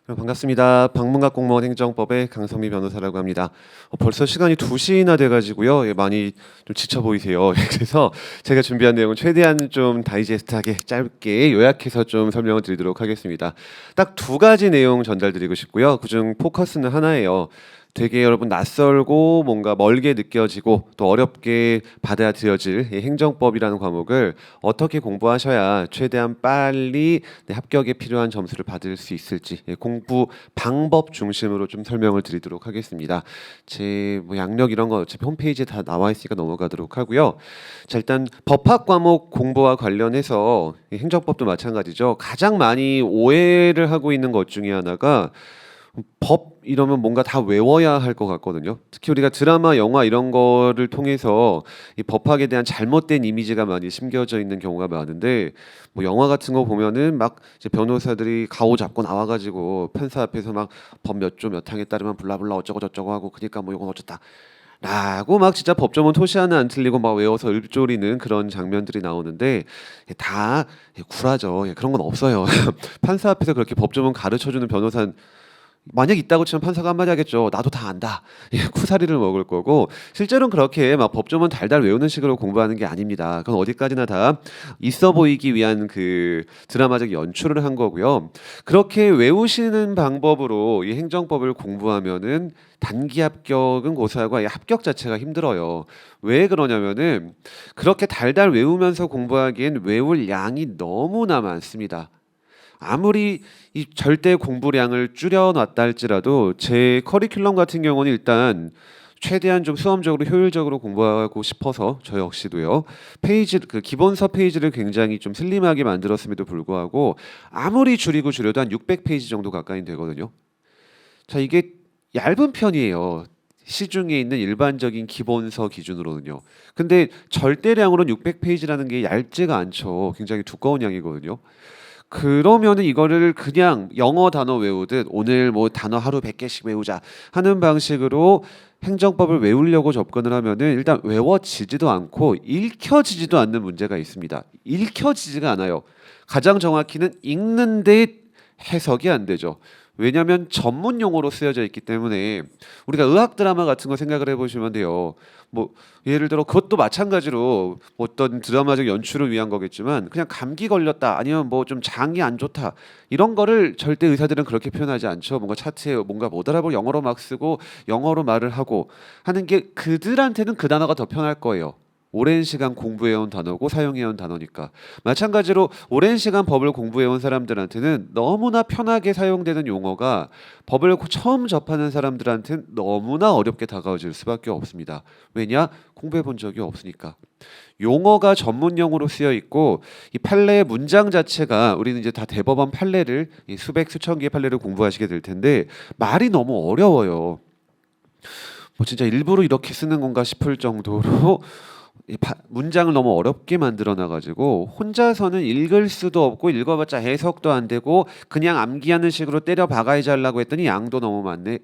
반갑습니다. 방문각 공무원 행정법의 강성미 변호사라고 합니다. 벌써 시간이 2시나 돼가지고요. 많이 좀 지쳐 보이세요. 그래서 제가 준비한 내용은 최대한 좀 다이제스트하게 짧게 요약해서 좀 설명을 드리도록 하겠습니다. 딱 2가지 내용 전달드리고 싶고요. 그중 포커스는 하나예요. 되게 여러분 낯설고 뭔가 멀게 느껴지고 또 어렵게 받아들여질 이 행정법이라는 과목을 어떻게 공부하셔야 최대한 빨리 합격에 필요한 점수를 받을 수 있을지 공부 방법 중심으로 좀 설명을 드리도록 하겠습니다. 제 양력 이런 거 어차피 홈페이지에 다 나와 있으니까 넘어가도록 하고요. 자, 일단 법학 과목 공부와 관련해서 행정법도 마찬가지죠. 가장 많이 오해를 하고 있는 것 중에 하나가 법 이러면 뭔가 다 외워야 할 것 같거든요. 특히 우리가 드라마, 영화 이런 거를 통해서 이 법학에 대한 잘못된 이미지가 많이 심겨져 있는 경우가 많은데, 영화 같은 거 보면은 막 이제 변호사들이 가오 잡고 나와가지고 판사 앞에서 막 법 몇 조 몇 항에 따르면 블라블라 어쩌고 저쩌고 하고, 그러니까 뭐 이건 어쩌다 라고 막 진짜 법조문 토시 하나 안 틀리고 막 외워서 읊조리는 그런 장면들이 나오는데 다 구라죠. 그런 건 없어요. 판사 앞에서 그렇게 법조문 가르쳐주는 변호사 만약 있다고 치면 판사가 한마디 하겠죠. 나도 다 안다. 쿠사리를 먹을 거고, 실제로는 그렇게 막 법조문 달달 외우는 식으로 공부하는 게 아닙니다. 그건 어디까지나 다 있어 보이기 위한 그 드라마적 연출을 한 거고요. 그렇게 외우시는 방법으로 이 행정법을 공부하면은 단기 합격은 고사하고 아예 합격 자체가 힘들어요. 왜 그러냐면은 그렇게 달달 외우면서 공부하기엔 외울 양이 너무나 많습니다. 아무리 이 절대 공부량을 줄여놨다 할지라도 제 커리큘럼 같은 경우는 일단 최대한 좀 수험적으로 효율적으로 공부하고 싶어서 저 역시도요. 페이지 그 기본서 페이지를 굉장히 좀 슬림하게 만들었음에도 불구하고 아무리 줄여도 한 600페이지 정도 가까이 되거든요. 자, 이게 얇은 편이에요. 시중에 있는 일반적인 기본서 기준으로는요. 근데 절대량으로는 600페이지라는 게 얇지가 않죠. 굉장히 두꺼운 양이거든요. 그러면은 이거를 그냥 영어 단어 외우듯 오늘 뭐 단어 하루 100개씩 외우자 하는 방식으로 행정법을 외우려고 접근을 하면은 일단 외워지지도 않고 읽혀지지도 않는 문제가 있습니다. 읽혀지지가 않아요. 가장 정확히는 읽는데 해석이 안 되죠. 왜냐하면 전문 용어로 쓰여져 있기 때문에. 우리가 의학 드라마 같은 거 생각을 해보시면 돼요. 뭐 예를 들어 그것도 마찬가지로 어떤 드라마적 연출을 위한 거겠지만, 그냥 감기 걸렸다 아니면 뭐 좀 장이 안 좋다 이런 거를 절대 의사들은 그렇게 표현하지 않죠. 뭔가 차트에 뭔가 못 알아보고 영어로 막 쓰고 영어로 말을 하고 하는 게 그들한테는 그 단어가 더 편할 거예요. 오랜 시간 공부해온 단어고 사용해온 단어니까. 마찬가지로 오랜 시간 법을 공부해온 사람들한테는 너무나 편하게 사용되는 용어가 법을 처음 접하는 사람들한테는 너무나 어렵게 다가오질 수밖에 없습니다. 왜냐? 공부해본 적이 없으니까. 용어가 전문용어로 쓰여 있고 이 판례의 문장 자체가, 우리는 이제 다 대법원 판례를 이 수백 수천 개의 판례를 공부하시게 될 텐데 말이 너무 어려워요. 뭐 진짜 일부러 이렇게 쓰는 건가 싶을 정도로 문장을 너무 어렵게 만들어 놔가지고 혼자서는 읽을 수도 없고 읽어봤자 해석도 안 되고 그냥 암기하는 식으로 때려 박아야지 하려고 했더니 양도 너무 많네.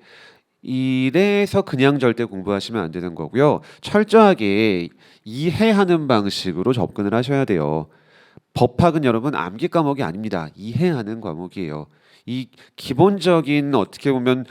이래서 그냥 절대 공부하시면 안 되는 거고요. 철저하게 이해하는 방식으로 접근을 하셔야 돼요. 법학은 여러분 암기 과목이 아닙니다. 이해하는 과목이에요. 이 기본적인 어떻게 보면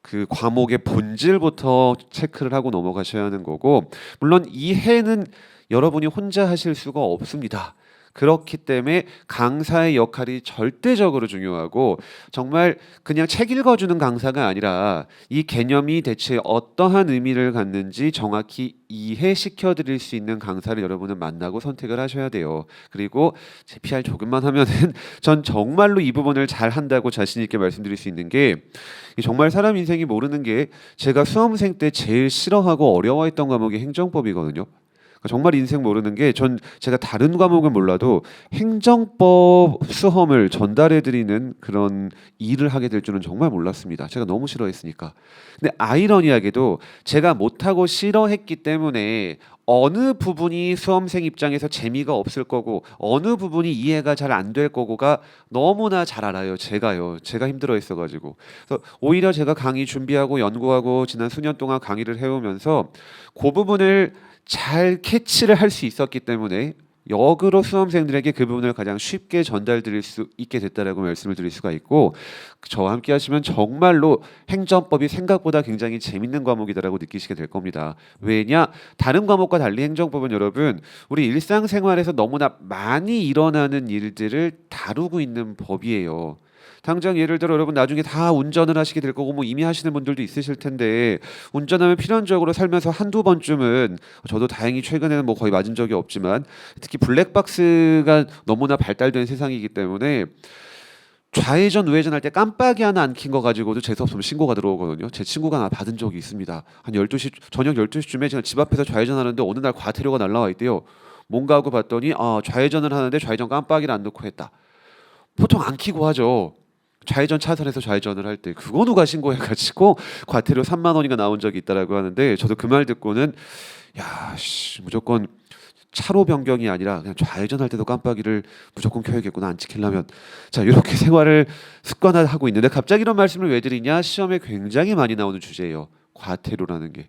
그 과목의 본질부터 체크를 하고 넘어가셔야 하는 거고, 물론 이해는 여러분이 혼자 하실 수가 없습니다. 그렇기 때문에 강사의 역할이 절대적으로 중요하고, 정말 그냥 책 읽어주는 강사가 아니라 이 개념이 대체 어떠한 의미를 갖는지 정확히 이해시켜 드릴 수 있는 강사를 여러분은 만나고 선택을 하셔야 돼요. 그리고 제 PR 조금만 하면은 전 정말로 이 부분을 잘 한다고 자신 있게 말씀드릴 수 있는 게, 정말 사람 인생이 모르는 게, 제가 수험생 때 제일 싫어하고 어려워했던 과목이 행정법이거든요. 정말 인생 모르는 게, 제가 다른 과목은 몰라도 행정법 수험을 전달해 드리는 그런 일을 하게 될 줄은 정말 몰랐습니다. 제가 너무 싫어했으니까. 근데 아이러니하게도 제가 못하고 싫어했기 때문에 어느 부분이 수험생 입장에서 재미가 없을 거고 어느 부분이 이해가 잘 안 될 거고가 너무나 잘 알아요. 제가 힘들어했어가지고. 그래서 오히려 제가 강의 준비하고 연구하고 지난 수년 동안 강의를 해오면서 그 부분을 잘 캐치를 할 수 있었기 때문에 역으로 수험생들에게 그 부분을 가장 쉽게 전달드릴 수 있게 됐다라고 말씀을 드릴 수가 있고, 저와 함께 하시면 정말로 행정법이 생각보다 굉장히 재밌는 과목이다라고 느끼시게 될 겁니다. 왜냐? 다른 과목과 달리 행정법은 여러분 우리 일상생활에서 너무나 많이 일어나는 일들을 다루고 있는 법이에요. 당장 예를 들어 여러분 나중에 다 운전을 하시게 될 거고 뭐 이미 하시는 분들도 있으실 텐데, 운전하면 필연적으로 살면서 한두 번쯤은, 저도 다행히 최근에는 뭐 거의 맞은 적이 없지만 특히 블랙박스가 너무나 발달된 세상이기 때문에 좌회전 우회전 할 때 깜빡이 하나 안 킨 거 가지고도 재수 없으면 신고가 들어오거든요. 제 친구가 하나 받은 적이 있습니다. 한 12시 저녁 12시쯤에 제가 집 앞에서 좌회전하는데 어느 날 과태료가 날라와 있대요. 뭔가 하고 봤더니 좌회전을 하는데 좌회전 깜빡이를 안 넣고 했다. 보통 안 키고 하죠. 좌회전 차선에서 좌회전을 할 때 그거 누가 신고해가지고 과태료 3만 원인가 나온 적이 있다라고 하는데, 저도 그 말 듣고는 야, 무조건 차로 변경이 아니라 그냥 좌회전할 때도 깜빡이를 무조건 켜야겠구나, 안 지키려면. 자, 이렇게 생활을 습관화하고 있는데 갑자기 이런 말씀을 왜 드리냐? 시험에 굉장히 많이 나오는 주제예요. 과태료라는 게.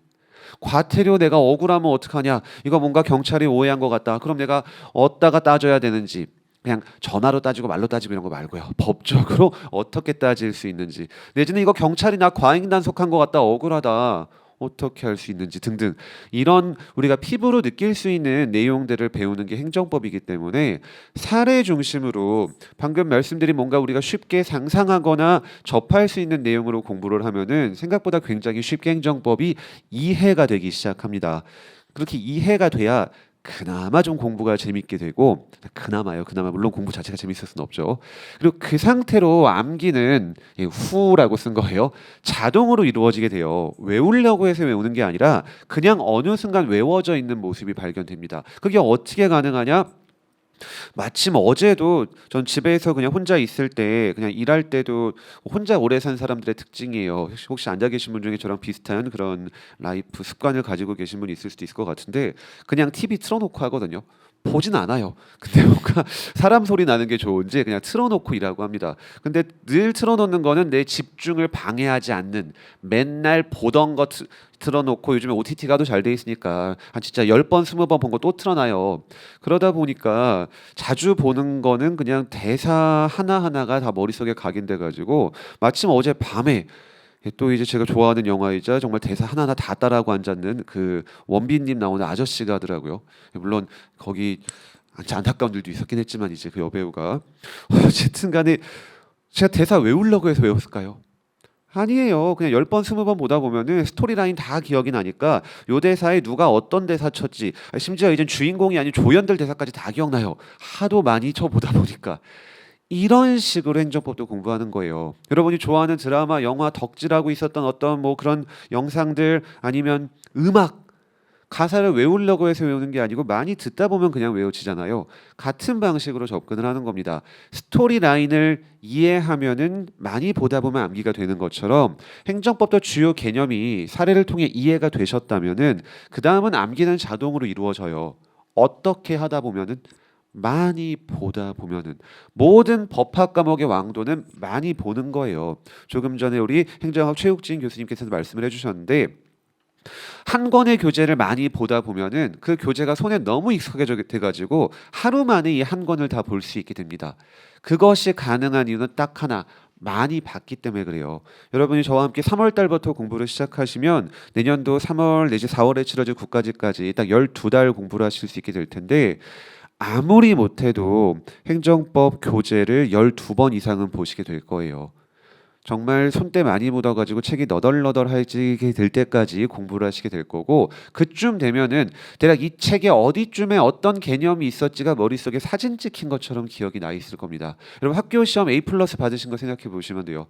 과태료 내가 억울하면 어떡하냐? 이거 뭔가 경찰이 오해한 것 같다. 그럼 내가 어디다가 따져야 되는지, 그냥 전화로 따지고 말로 따지고 이런 거 말고요. 법적으로 어떻게 따질 수 있는지, 내지는 이거 경찰이 나 과잉 단속한 것 같다, 억울하다, 어떻게 할 수 있는지 등등, 이런 우리가 피부로 느낄 수 있는 내용들을 배우는 게 행정법이기 때문에 사례 중심으로 방금 말씀드린 뭔가 우리가 쉽게 상상하거나 접할 수 있는 내용으로 공부를 하면은 생각보다 굉장히 쉽게 행정법이 이해가 되기 시작합니다. 그렇게 이해가 돼야 그나마 좀 공부가 재밌게 되고, 그나마요, 그나마 물론 공부 자체가 재밌을 수는 없죠. 그리고 그 상태로 암기는 후라고 쓴 거예요. 자동으로 이루어지게 돼요. 외우려고 해서 외우는 게 아니라 그냥 어느 순간 외워져 있는 모습이 발견됩니다. 그게 어떻게 가능하냐? 마침 어제도 전 집에서 그냥 혼자 있을 때, 그냥 일할 때도 혼자 오래 산 사람들의 특징이에요. 혹시 앉아 계신 분 중에 저랑 비슷한 그런 라이프 습관을 가지고 계신 분이 있을 수도 있을 것 같은데, 그냥 TV 틀어놓고 하거든요. 보진 않아요. 근데 뭔가 사람 소리 나는 게 좋은지 그냥 틀어놓고 일하고 합니다. 근데 늘 틀어놓는 거는 내 집중을 방해하지 않는, 맨날 보던 거 틀어놓고, 요즘에 OTT가 도 잘 돼 있으니까 한 진짜 10번 20번 본 거 또 틀어놔요. 그러다 보니까 자주 보는 거는 그냥 대사 하나하나가 다 머릿속에 각인돼 가지고, 마침 어제 밤에 또 이제 제가 좋아하는 영화이자 정말 대사 하나하나 다 따라하고 앉았는 그 원빈님 나오는 아저씨가 하더라고요. 물론 거기 안타까운 일도 있었긴 했지만 이제 그 여배우가 어쨌든 간에 제가 대사 외우려고 해서 외웠을까요? 아니에요. 그냥 10번 20번 보다 보면은 스토리라인 다 기억이 나니까 요 대사에 누가 어떤 대사 쳤지, 심지어 이젠 주인공이 아닌 조연들 대사까지 다 기억나요. 하도 많이 쳐보다 보니까. 이런 식으로 행정법도 공부하는 거예요. 여러분이 좋아하는 드라마, 영화, 덕질하고 있었던 어떤 뭐 그런 영상들, 아니면 음악, 가사를 외우려고 해서 외우는 게 아니고 많이 듣다 보면 그냥 외워지잖아요. 같은 방식으로 접근을 하는 겁니다. 스토리 라인을 이해하면은 많이 보다 보면 암기가 되는 것처럼, 행정법도 주요 개념이 사례를 통해 이해가 되셨다면은 그 다음은 암기는 자동으로 이루어져요. 어떻게 하다 보면은, 많이 보다 보면은. 모든 법학 과목의 왕도는 많이 보는 거예요. 조금 전에 우리 행정학 최욱진 교수님께서도 말씀을 해주셨는데, 한 권의 교재를 많이 보다 보면은 그 교재가 손에 너무 익숙해져 돼가지고 하루 만에 이 한 권을 다 볼 수 있게 됩니다. 그것이 가능한 이유는 딱 하나, 많이 봤기 때문에 그래요. 여러분이 저와 함께 3월 달부터 공부를 시작하시면 내년도 3월 내지 4월에 치러질 국가직까지 딱 12달 공부를 하실 수 있게 될 텐데, 아무리 못해도 행정법 교재를 12번 이상은 보시게 될 거예요. 정말 손때 많이 묻어가지고 책이 너덜너덜해지게 될 때까지 공부를 하시게 될 거고, 그쯤 되면은 대략 이 책에 어디쯤에 어떤 개념이 있었지가 머릿속에 사진 찍힌 것처럼 기억이 나 있을 겁니다. 여러분 학교 시험 A+ 받으신 거 생각해 보시면 돼요.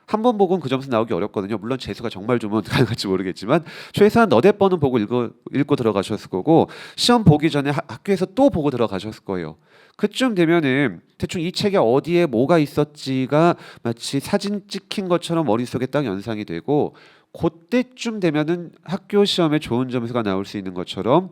한 번 보고는 그 점수 나오기 어렵거든요. 물론 재수가 정말 좋으면 가능할지 모르겠지만 최소한 너댓 번은 보고 읽고 들어가셨을 거고, 시험 보기 전에 학교에서 또 보고 들어가셨을 거예요. 그쯤 되면은 대충 이 책에 어디에 뭐가 있었지가 마치 사진 찍힌 것처럼 머릿속에 딱 연상이 되고, 그때쯤 되면은 학교 시험에 좋은 점수가 나올 수 있는 것처럼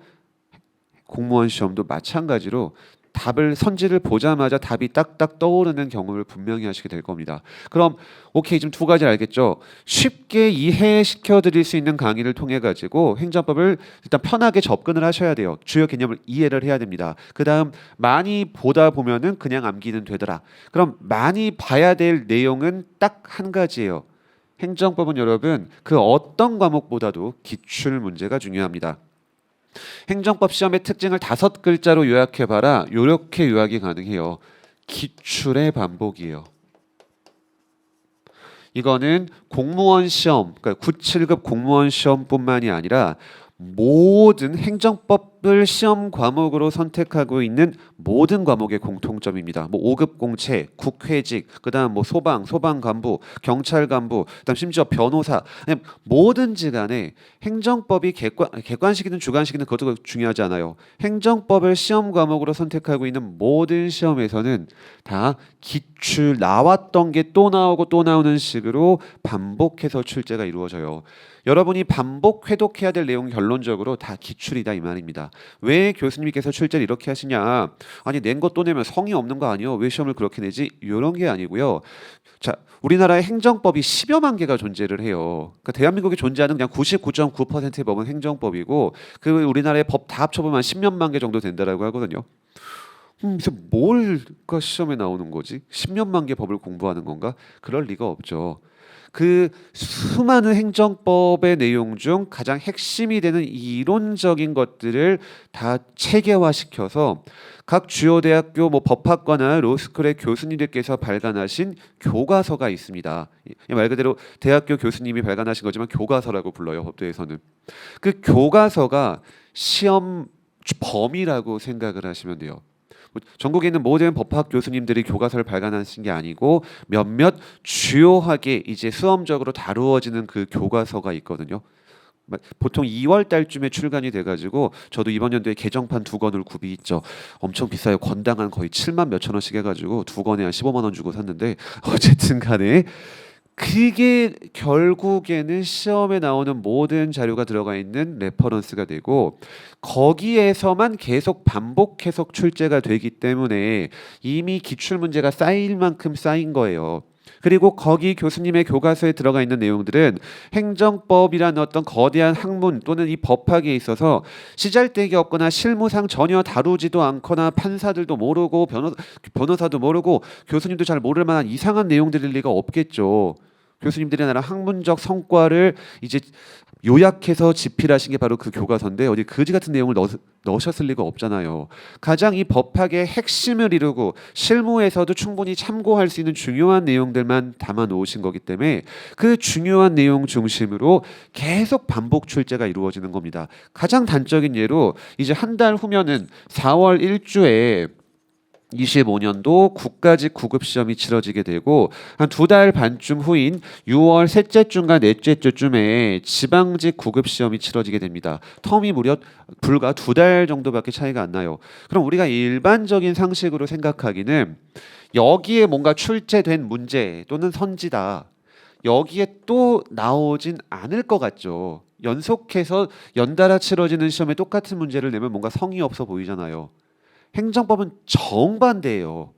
공무원 시험도 마찬가지로 답을 선지를 보자마자 답이 딱딱 떠오르는 경험을 분명히 하시게 될 겁니다. 그럼 오케이, 지금 두 가지 알겠죠? 쉽게 이해시켜 드릴 수 있는 강의를 통해 가지고 행정법을 일단 편하게 접근을 하셔야 돼요. 주요 개념을 이해를 해야 됩니다. 그다음 많이 보다 보면은 그냥 암기는 되더라. 그럼 많이 봐야 될 내용은 딱 한 가지예요. 행정법은 여러분 그 어떤 과목보다도 기출 문제가 중요합니다. 행정법 시험의 특징을 5글자로 요약해봐라. 이렇게 요약이 가능해요. 기출의 반복이에요. 이거는 공무원 시험, 그러니까 97급 공무원 시험뿐만이 아니라 모든 행정법을 시험 과목으로 선택하고 있는 모든 과목의 공통점입니다. 뭐 5급 공채, 국회직, 그다음 뭐 소방 간부, 경찰 간부, 그다음 심지어 변호사, 뭐든지 간에 행정법이 객관식이든 주관식이든 그것도 중요하지 않아요. 행정법을 시험 과목으로 선택하고 있는 모든 시험에서는 다 기출 나왔던 게 또 나오고 또 나오는 식으로 반복해서 출제가 이루어져요. 여러분이 반복 회독해야 될 내용 결론적으로 다 기출이다 이 말입니다. 왜 교수님께서 출제를 이렇게 하시냐? 아니 낸 것 또 내면 성의 없는 거 아니요? 왜 시험을 그렇게 내지? 이런 게 아니고요. 자, 우리나라의 행정법이 10여만 개가 존재를 해요. 그러니까 대한민국에 존재하는 그냥 99.9%의 법은 행정법이고 그 우리나라의 법 다 합쳐보면 10몇만 개 정도 된다라고 하거든요. 그래서 뭘까 시험에 나오는 거지? 10몇만 개 법을 공부하는 건가? 그럴 리가 없죠. 그 수많은 행정법의 내용 중 가장 핵심이 되는 이론적인 것들을 다 체계화시켜서 각 주요 대학교 뭐 법학과나 로스쿨의 교수님들께서 발간하신 교과서가 있습니다. 말 그대로 대학교 교수님이 발간하신 거지만 교과서라고 불러요. 법대에서는. 그 교과서가 시험 범위라고 생각을 하시면 돼요. 전국에 있는 모든 법학 교수님들이 교과서를 발간하신 게 아니고 몇몇 주요하게 이제 수험적으로 다루어지는 그 교과서가 있거든요. 보통 2월 달쯤에 출간이 돼가지고 저도 이번 연도에 개정판 2권을 구비 있죠. 엄청 비싸요. 권당 한 거의 7만 몇천 원씩 해가지고 2권에 한 15만 원 주고 샀는데 어쨌든 간에 그게 결국에는 시험에 나오는 모든 자료가 들어가 있는 레퍼런스가 되고 거기에서만 계속 반복 해석 출제가 되기 때문에 이미 기출 문제가 쌓일 만큼 쌓인 거예요. 그리고 거기 교수님의 교과서에 들어가 있는 내용들은 행정법이라는 어떤 거대한 학문 또는 이 법학에 있어서 시잘데기 없거나 실무상 전혀 다루지도 않거나 판사들도 모르고 변호사도 모르고 교수님도 잘 모를 만한 이상한 내용들일 리가 없겠죠. 교수님들이 나라 학문적 성과를 이제 요약해서 집필하신 게 바로 그 교과서인데 어디 거지 같은 내용을 넣으셨을 리가 없잖아요. 가장 이 법학의 핵심을 이루고 실무에서도 충분히 참고할 수 있는 중요한 내용들만 담아 놓으신 거기 때문에 그 중요한 내용 중심으로 계속 반복 출제가 이루어지는 겁니다. 가장 단적인 예로 이제 한 달 후면은 4월 1주에 25년도 국가직 구급 시험이 치러지게 되고 한 2달 반쯤 후인 6월 셋째 주인가 넷째 주쯤에 지방직 구급 시험이 치러지게 됩니다. 텀이 무려 불과 2달 정도밖에 차이가 안 나요. 그럼 우리가 일반적인 상식으로 생각하기는 여기에 뭔가 출제된 문제 또는 선지다. 여기에 또 나오진 않을 것 같죠. 연속해서 연달아 치러지는 시험에 똑같은 문제를 내면 뭔가 성의 없어 보이잖아요. 행정법은 정반대예요.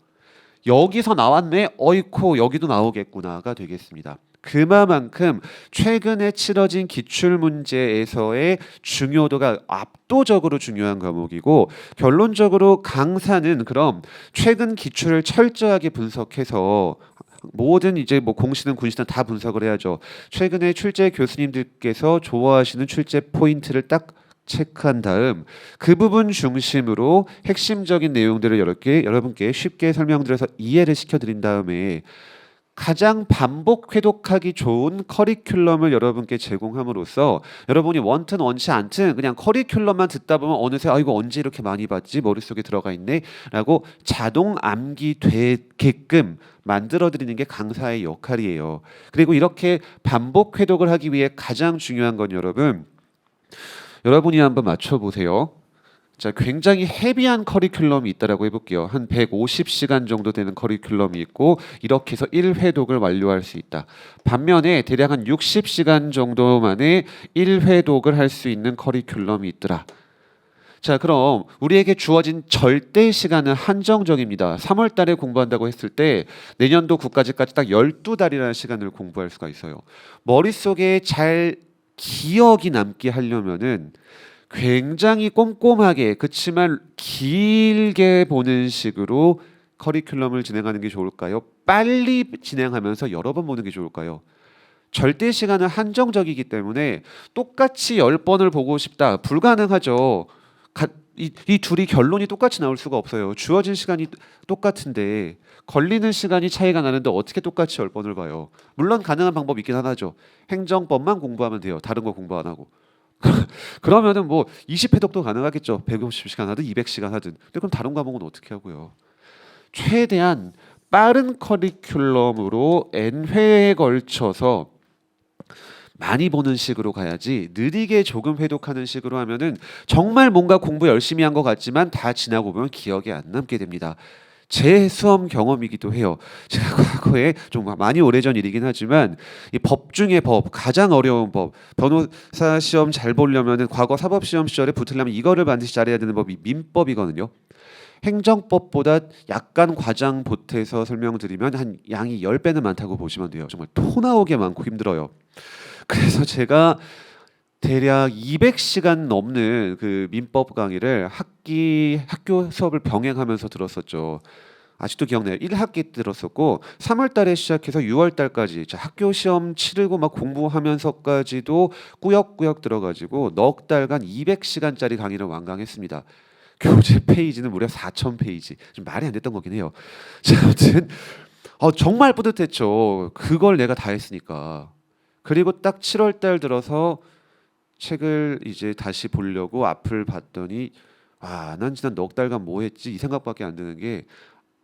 여기서 나왔네, 어이코 여기도 나오겠구나가 되겠습니다. 그만큼 최근에 치러진 기출문제에서의 중요도가 압도적으로 중요한 과목이고 결론적으로 강사는 그럼 최근 기출을 철저하게 분석해서 모든 이제 뭐 공시든 군시든 다 분석을 해야죠. 최근에 출제 교수님들께서 좋아하시는 출제 포인트를 딱 체크한 다음 그 부분 중심으로 핵심적인 내용들을 여러분께 쉽게 설명드려서 이해를 시켜드린 다음에 가장 반복 회독하기 좋은 커리큘럼을 여러분께 제공함으로써 여러분이 원튼 원치 않든 그냥 커리큘럼만 듣다 보면 어느새 이거 언제 이렇게 많이 봤지? 머릿속에 들어가 있네? 라고 자동 암기되게끔 만들어드리는 게 강사의 역할이에요. 그리고 이렇게 반복 회독을 하기 위해 가장 중요한 건 여러분이 한번 맞춰보세요. 자, 굉장히 헤비한 커리큘럼이 있다라고 해볼게요. 한 150시간 정도 되는 커리큘럼이 있고 이렇게 해서 1회독을 완료할 수 있다. 반면에 대략 한 60시간 정도 만에 1회독을 할 수 있는 커리큘럼이 있더라. 자, 그럼 우리에게 주어진 절대 시간은 한정적입니다. 3월 달에 공부한다고 했을 때 내년도 국가직까지 딱 12달이라는 시간을 공부할 수가 있어요. 머릿속에 잘 기억이 남게 하려면은 굉장히 꼼꼼하게 그치만 길게 보는 식으로 커리큘럼을 진행하는 게 좋을까요? 빨리 진행하면서 여러 번 보는 게 좋을까요? 절대 시간은 한정적이기 때문에 똑같이 10번을 보고 싶다. 불가능하죠. 이 둘이 결론이 똑같이 나올 수가 없어요. 주어진 시간이 똑같은데 걸리는 시간이 차이가 나는데 어떻게 똑같이 10번을 봐요. 물론 가능한 방법이 있긴 하죠. 행정법만 공부하면 돼요. 다른 거 공부 안 하고. 그러면은 뭐 20회독도 가능하겠죠. 150시간 하든 200시간 하든. 근데 그럼 다른 과목은 어떻게 하고요? 최대한 빠른 커리큘럼으로 N회에 걸쳐서 많이 보는 식으로 가야지 느리게 조금 회독하는 식으로 하면은 정말 뭔가 공부 열심히 한 것 같지만 다 지나고 보면 기억에 안 남게 됩니다. 제 수험 경험이기도 해요. 제가 과거에 좀 많이 오래전 일이긴 하지만 이 법 중에 법 가장 어려운 법 변호사 시험 잘 보려면은 과거 사법 시험 시절에 붙으려면 이거를 반드시 잘해야 되는 법이 민법이거든요. 행정법보다 약간 과장 보태서 설명드리면 한 양이 10배는 많다고 보시면 돼요. 정말 토 나오게 많고 힘들어요. 그래서 제가 대략 200시간 넘는 그 민법 강의를 학교 수업을 병행하면서 들었었죠. 아직도 기억나요. 1학기 들었었고 3월 달에 시작해서 6월 달까지 학교 시험 치르고 막 공부하면서까지도 꾸역꾸역 들어가지고 넉 달간 200시간짜리 강의를 완강했습니다. 교재 페이지는 무려 4,000페이지. 좀 말이 안 됐던 거긴 해요. 자, 아무튼 정말 뿌듯했죠. 그걸 내가 다 했으니까. 그리고 딱 7월 달 들어서 책을 이제 다시 보려고 앞을 봤더니 난 지난 넉 달간 뭐 했지 이 생각밖에 안 드는 게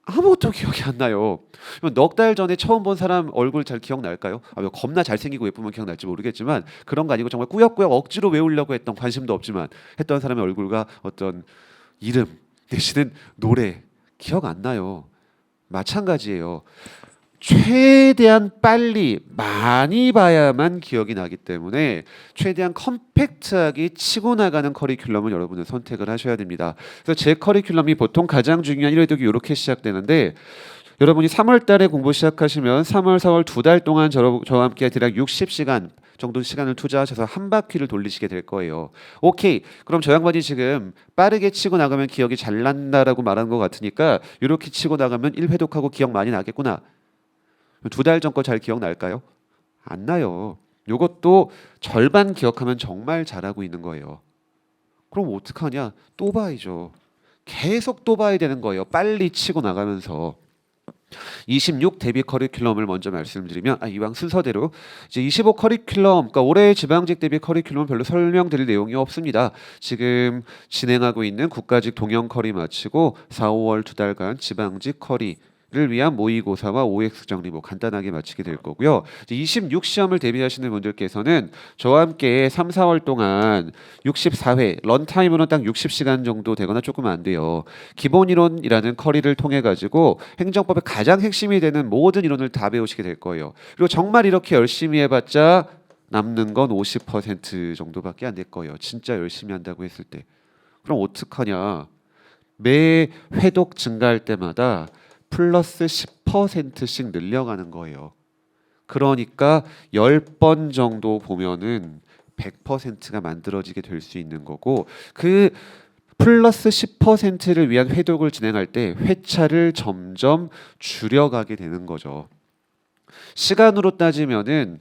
아무것도 기억이 안 나요. 넉 달 전에 처음 본 사람 얼굴 잘 기억날까요? 겁나 잘생기고 예쁘면 기억날지 모르겠지만 그런 거 아니고 정말 꾸역꾸역 억지로 외우려고 했던 관심도 없지만 했던 사람의 얼굴과 어떤 이름 내지는 노래 기억 안 나요. 마찬가지예요. 최대한 빨리 많이 봐야만 기억이 나기 때문에 최대한 컴팩트하게 치고 나가는 커리큘럼을 여러분은 선택을 하셔야 됩니다. 그래서 제 커리큘럼이 보통 가장 중요한 1회독이 이렇게 시작되는데 여러분이 3월 달에 공부 시작하시면 3월, 4월 2달 동안 저와 함께 대략 60시간 정도 시간을 투자하셔서 한 바퀴를 돌리시게 될 거예요. 오케이. 그럼 저 양반이 지금 빠르게 치고 나가면 기억이 잘 난다라고 말하는 것 같으니까 이렇게 치고 나가면 1회독하고 기억 많이 나겠구나. 2달 전 거 잘 기억날까요? 안 나요. 요것도 절반 기억하면 정말 잘하고 있는 거예요. 그럼 어떡하냐? 또 봐야죠. 계속 또 봐야 되는 거예요. 빨리 치고 나가면서. 26 대비 커리큘럼을 먼저 말씀드리면 이왕 순서대로 이제 25 커리큘럼, 그러니까 올해 지방직 대비 커리큘럼 별로 설명드릴 내용이 없습니다. 지금 진행하고 있는 국가직 동영 커리 마치고 4, 5월 2달간 지방직 커리 를 위한 모의고사와 OX 정리 간단하게 마치게 될 거고요. 이제 26 시험을 대비하시는 분들께서는 저와 함께 3, 4월 동안 64회 런타임으로는 딱 60시간 정도 되거나 조금 안 돼요. 기본 이론이라는 커리를 통해 가지고 행정법의 가장 핵심이 되는 모든 이론을 다 배우시게 될 거예요. 그리고 정말 이렇게 열심히 해봤자 남는 건 50% 정도밖에 안 될 거예요. 진짜 열심히 한다고 했을 때. 그럼 어떡하냐? 매 회독 증가할 때마다 플러스 10%씩 늘려가는 거예요. 그러니까 10번 정도 보면은 100%가 만들어지게 될 수 있는 거고 그 플러스 10%를 위한 회독을 진행할 때 회차를 점점 줄여가게 되는 거죠. 시간으로 따지면은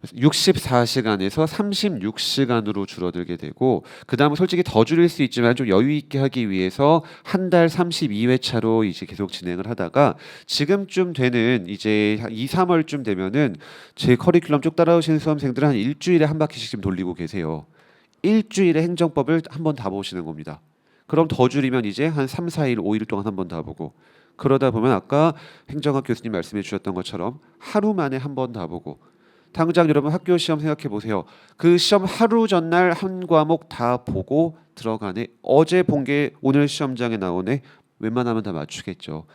64시간에서 36시간으로 줄어들게 되고 그 다음은 솔직히 더 줄일 수 있지만 좀 여유 있게 하기 위해서 한 달 32회차로 이제 계속 진행을 하다가 지금쯤 되는 이제 2, 3월쯤 되면은 제 커리큘럼 쭉 따라오시는 수험생들은 한 일주일에 한 바퀴씩 지금 돌리고 계세요. 일주일에 행정법을 한 번 다 보시는 겁니다. 그럼 더 줄이면 이제 한 3, 4일, 5일 동안 한 번 다 보고 그러다 보면 아까 행정학 교수님 말씀해 주셨던 것처럼 하루 만에 한 번 다 보고 당장 여러분 학교 시험 생각해 보세요. 그 시험 하루 전날 한 과목 다 보고 들어가네. 어제 본 게 오늘 시험장에 나오네. 웬만하면 다 맞추겠죠.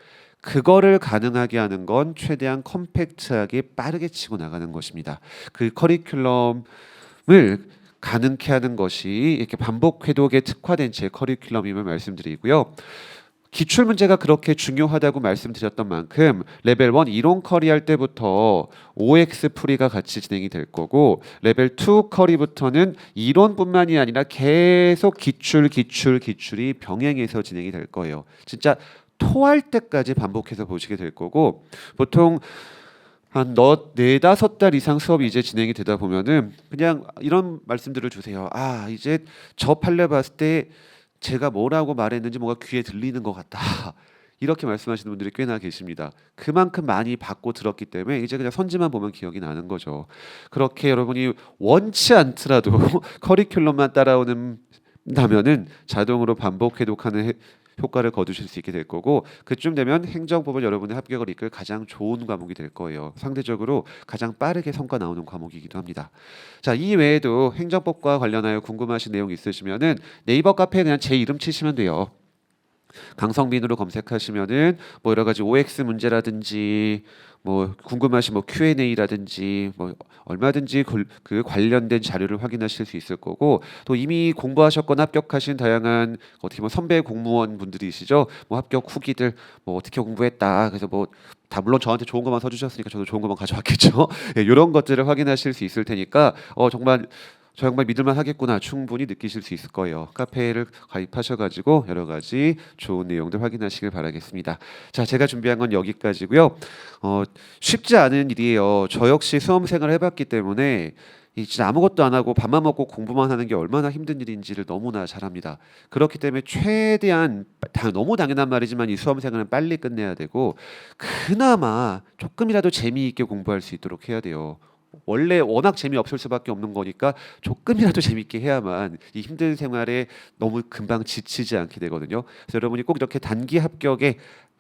그거를 가능하게 하는 건 최대한 컴팩트하게 빠르게 치고 나가는 것입니다. 그 커리큘럼을 가능케 하는 것이 이렇게 반복 회독에 특화된 제 커리큘럼임을 말씀드리고요. 기출 문제가 그렇게 중요하다고 말씀드렸던 만큼 레벨 1 이론 커리할 때부터 OX 풀이가 같이 진행이 될 거고, 레벨 2 커리부터는 이론뿐만이 아니라 계속 기출이 병행해서 진행이 될 거예요. 진짜 토할 때까지 반복해서 보시게 될 거고, 보통 한 네다섯 달 이상 수업이 이제 진행이 되다 보면은 그냥 이런 말씀들을 주세요. 아, 이제 저 판례 봤을 때 제가 뭐라고 말했는지 뭔가 귀에 들리는 것 같다. 이렇게 말씀하시는 분들이 꽤나 계십니다. 그만큼 많이 받고 들었기 때문에 이제 그냥 선지만 보면 기억이 나는 거죠. 그렇게 여러분이 원치 않더라도 커리큘럼만 따라오는다면은 자동으로 반복 회독하는 효과를 거두실 수 있게 될 거고, 그쯤 되면 행정법은 여러분의 합격을 이끌 가장 좋은 과목이 될 거예요. 상대적으로 가장 빠르게 성과 나오는 과목이기도 합니다. 자, 이 외에도 행정법과 관련하여 궁금하신 내용 있으시면은 네이버 카페에 그냥 제 이름 치시면 돼요. 강성빈으로 검색하시면은 뭐 여러 가지 OX 문제라든지 뭐 궁금하신 뭐 Q&A라든지 뭐 얼마든지 그 관련된 자료를 확인하실 수 있을 거고, 또 이미 공부하셨거나 합격하신 다양한 어떻게 보면 선배 공무원 분들이시죠. 뭐 합격 후기들 뭐 어떻게 공부했다. 그래서 뭐 다 물론 저한테 좋은 것만 써주셨으니까 저도 좋은 것만 가져왔겠죠. 예, 이런 것들을 확인하실 수 있을 테니까 정말 저 양반 믿을만 하겠구나 충분히 느끼실 수 있을 거예요. 카페를 가입하셔가지고 여러 가지 좋은 내용들 확인하시길 바라겠습니다. 자, 제가 준비한 건 여기까지고요. 쉽지 않은 일이에요. 저 역시 수험생활을 해봤기 때문에 진짜 아무것도 안 하고 밥만 먹고 공부만 하는 게 얼마나 힘든 일인지를 너무나 잘 압니다. 그렇기 때문에 최대한 너무 당연한 말이지만 이 수험생활은 빨리 끝내야 되고, 그나마 조금이라도 재미있게 공부할 수 있도록 해야 돼요. 원래 워낙 재미없을 수밖에 없는 거니까 조금이라도 재밌게 해야만 이 힘든 생활에 너무 금방 지치지 않게 되거든요. 그래서 여러분이 꼭 이렇게 단기 합격에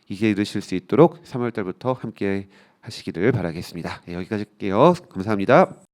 이르실 수 있도록 3월 달부터 함께 하시기를 바라겠습니다. 네, 여기까지 할게요. 감사합니다.